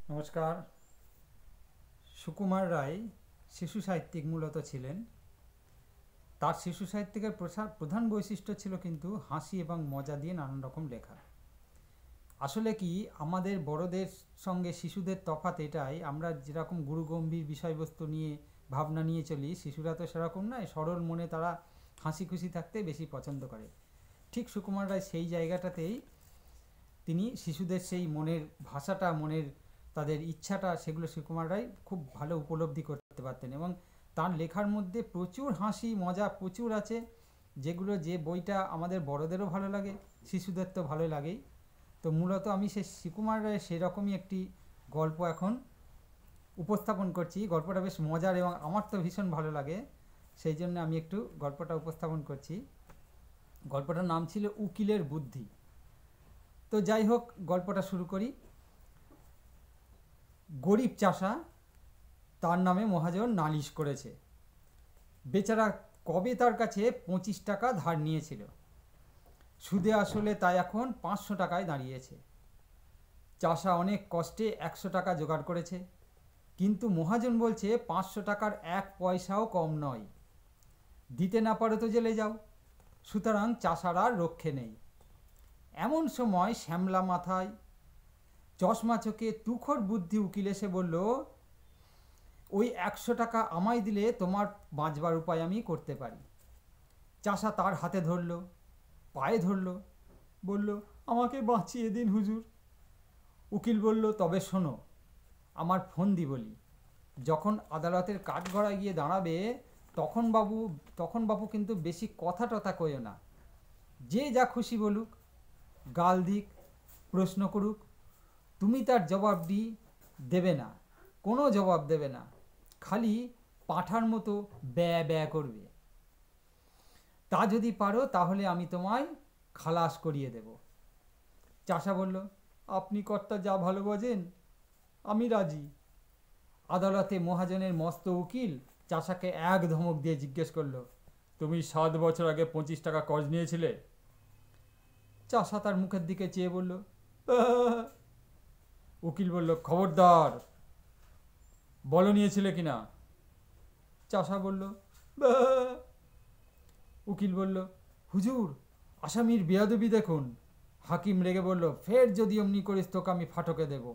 নমস্কার। সুকুমার রায় শিশু সাহিত্যিক মূলত ছিলেন। তার শিশু সাহিত্যিকের প্রধান বৈশিষ্ট্য ছিল কিন্তু হাসি এবং মজা দিয়ে নানান রকম লেখা। আসলে কি, আমাদের বড়দের সঙ্গে শিশুদের তফাৎ এটাই, আমরা যেরকম গুরুগম্ভীর বিষয়বস্তু নিয়ে ভাবনা নিয়ে চলি, শিশুরা তো সেরকম নয়। সরল মনে তারা হাসি খুশি থাকতে বেশি পছন্দ করে। ঠিক সুকুমার রায় সেই জায়গাটাতেই তিনি শিশুদের সেই মনের ভাষাটা, মনের তাদের ইচ্ছাটা, সেগুলো সুকুমার রায় খুব ভালো উপলব্ধি করতে পারতেন। এবং তার লেখার মধ্যে প্রচুর হাসি মজা প্রচুর আছে, যেগুলো যে বইটা আমাদের বড়দেরও ভালো লাগে, শিশুদের তো ভালো লাগেই। তো মূলত আমি সেই সুকুমার রায়ের সেরকমই একটি গল্প এখন উপস্থাপন করছি। গল্পটা বেশ মজার এবং আমার তো ভীষণ ভালো লাগে, সেই জন্য আমি একটু গল্পটা উপস্থাপন করছি। গল্পটার নাম ছিল উকিলের বুদ্ধি। তো যাই হোক, গল্পটা শুরু করি। গরিব চাষা, তার নামে মহাজন নালিশ করেছে। বেচারা কবে তার কাছে 25 টাকা ধার নিয়েছিল, সুদে আসলে তাই এখন 500 টাকায় দাঁড়িয়েছে। চাষা অনেক কষ্টে 100 টাকা জোগাড় করেছে, কিন্তু মহাজন বলছে 500 টাকার 1 পয়সাও কম নয়। দিতে না পারো তো জেলে যাও। সুতরাং চাষার আর রক্ষে নেই। এমন সময় শ্যামলা মাথায় চশমা চোখে তুখর বুদ্ধি উকিল এসে বলল, ওই 100 টাকা আমায় দিলে তোমার বাঁচবার উপায় আমি করতে পারি। চাষা তার হাতে ধরল, পায়ে ধরল, বলল, আমাকে বাঁচিয়ে দিন হুজুর। উকিল বলল, তবে শোনো, আমার ফন্দি বলি। যখন আদালতের কাঠগড়ায় গিয়ে দাঁড়াবে, তখন বাবু কিন্তু বেশি কথা টথা কইও না। যে যা খুশি বলুক, গাল দিক, প্রশ্ন করুক, তুমি তার জবাব দেবে না, কোনো জবাব দেবে না, খালি পাঁঠার মতো ব্যয় ব্যয় করবে। তা যদি পারো তাহলে আমি তোমায় খালাস করিয়ে দেব। চাষা বলল, আপনি কর্তা যা ভালো বোঝেন, আমি রাজি। আদালতে মহাজনের মস্ত উকিল চাষাকে এক ধমক দিয়ে জিজ্ঞেস করলো, তুমি 7 বছর আগে 25 টাকা কর্জ নিয়েছিলে? চাষা তার মুখের দিকে চেয়ে বলল, "আহ!" উকিল বলল, খবরদার, বলো নিয়েছিলে কিনা? চাষা বলল, "আহ!" উকিল বলল, হুজুর, আসামির বেয়াদবি দেখুন। হাকিম রেগে বলল, ফের যদি অমনি করিস তোকে আমি ফাটকে দেব।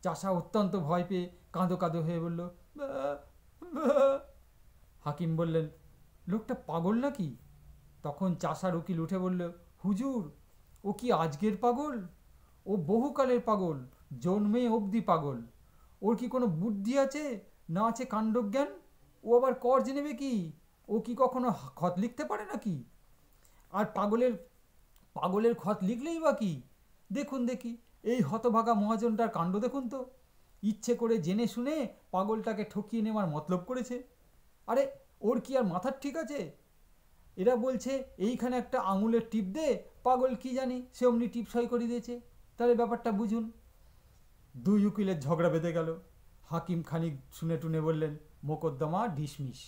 চাষা অত্যন্ত ভয় পেয়ে কাঁদো কাঁদো হয়ে বলল, "আহ! আহ!" হাকিম বললেন, লোকটা পাগল নাকি? তখন চাষার উকিল উঠে বলল, হুজুর, ও কি আজকের পাগল? ও বহুকালের পাগল, জন্মে অবধি পাগল। ওর কি কোনো বুদ্ধি আছে, না আছে কাণ্ডজ্ঞান? ও আবার কর্জ নেবে কি? ও কি কখনো খত লিখতে পারে নাকি? আর পাগলের পাগলের খত লিখলেই বা কি? দেখুন দেখি, এই হতভাগা মহাজনটার কাণ্ড দেখুন তো। ইচ্ছে করে জেনে শুনে পাগলটাকে ঠকিয়ে নেওয়ার মতলব করেছে। আরে, ওর কি আর মাথার ঠিক আছে? এরা বলছে এইখানে একটা আঙুলের টিপ দে, পাগল কি জানি সে অমনি টিপ সই করে দিয়েছে। তাহলে ব্যাপারটা বুঝুন। দুই উকিলের ঝগড়া বেঁধে গেল। হাকিম খানিক শুনে টুনে বললেন, মোকদ্দমা ডিসমিস।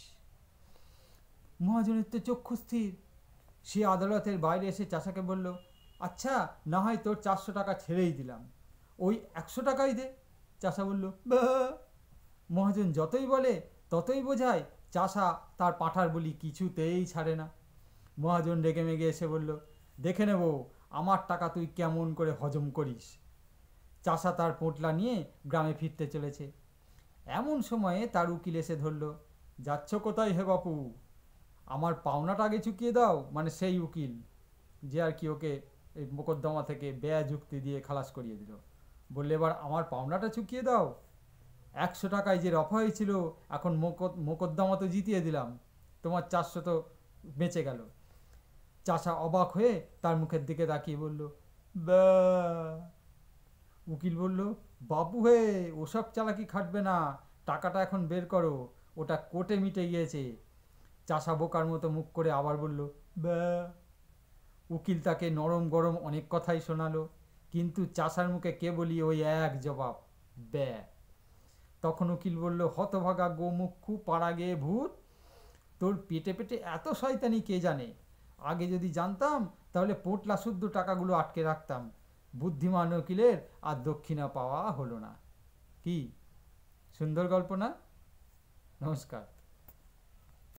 মহাজনের তো চক্ষু স্থির। সে আদালতের বাইরে এসে চাষাকে বলল, আচ্ছা, না হয় তোর 400 টাকা ছেড়েই দিলাম, ওই 100 টাকাই দে। চাষা বলল, বাহ! মহাজন যতই বলে ততই বোঝায়, চাষা তার পাঁঠার বলি কিছুতেই ছাড়ে না। মহাজন রেগে মেগে এসে বলল, দেখে নেব আমার টাকা তুই কেমন করে হজম করিস। চাষা তার পোঁটলা নিয়ে গ্রামে ফিরতে চলেছে। এমন সময়ে তার উকিল এসে ধরল, যাচ্ছ কোথায় হে বাপু? আমার পাওনাটা আগে চুকিয়ে দাও। মানে সেই উকিল যে আর কি ওকে এই মোকদ্দমা থেকে ব্যয় যুক্তি দিয়ে খালাস করিয়ে দিল। বললে, এবার আমার পাওনাটা চুকিয়ে দাও। 100 টাকায় যে রফা হয়েছিল, এখন মোকদ্দমা তো জিতিয়ে দিলাম, তোমার 400 তো বেঁচে গেল। চাষা অবাক হয়ে তার মুখের দিকে তাকিয়ে বলল, বা। উকিল বলল, বাপু হে, ওসব চালাকি খাটবে না, টাকাটা এখন বের করো, ওটা কোর্টে মিটে গিয়েছে। চাষা বোকার মতো মুখ করে আবার বলল, বা। উকিল তাকে নরম গরম অনেক কথাই শোনালো, কিন্তু চাষার মুখে কেবলই ওই এক জবাব, ব্যা। তখন উকিল বলল, হতভাগা গোমুখু পাড়া গেয়ে ভূত, তোর পেটে পেটে এত শয়তানি কে জানে। আগে যদি জানতাম তাহলে পোটলা শুদ্ধ টাকাগুলো আটকে রাখতাম। বুদ্ধিমান উকিলের আর দক্ষিণা পাওয়া হলো না। কি সুন্দর গল্প না? নমস্কার।